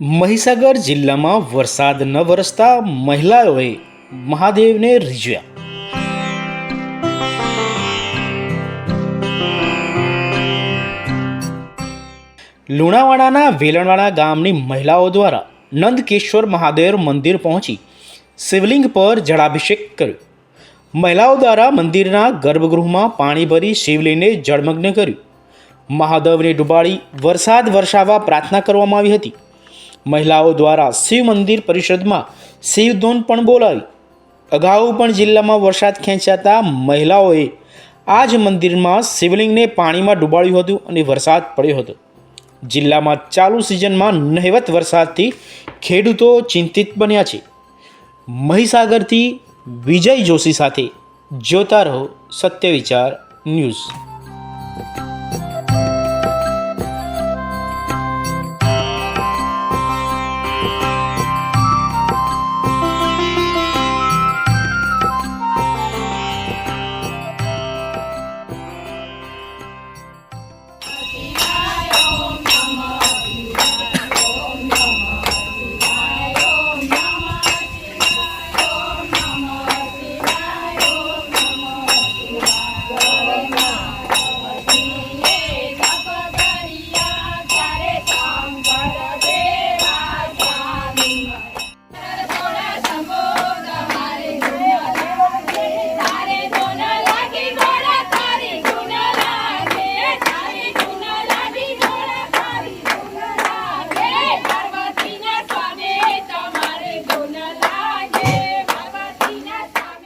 મહીસાગર જિલ્લામાં વરસાદ ન વરસતા મહિલાઓએ મહાદેવને રીઝવ્યા. લુણાવાડાના વેલણવાડા ગામની મહિલાઓ દ્વારા નંદકેશ્વર મહાદેવ મંદિર પહોંચી શિવલિંગ પર જળાભિષેક કર્યો. મહિલાઓ દ્વારા મંદિરના ગર્ભગૃહમાં પાણી ભરી શિવલિંગને જળમગ્ન કર્યું. મહાદેવને ડુબાડી વરસાદ વરસાવવા પ્રાર્થના કરવામાં આવી હતી. મહિલાઓ દ્વારા શિવ મંદિર પરિષદમાં શિવધૂન પણ બોલાવી. અગાઉ પણ જિલ્લામાં વરસાદ ખેંચાતા મહિલાઓએ આ જ મંદિરમાં શિવલિંગને પાણીમાં ડૂબાડ્યું હતું અને વરસાદ પડ્યો હતો. જિલ્લામાં ચાલુ સિઝનમાં નહિવત વરસાદથી ખેડૂતો ચિંતિત બન્યા છે. મહીસાગરથી વિજય જોશી સાથે જોતા રહો સત્ય વિચાર ન્યૂઝ.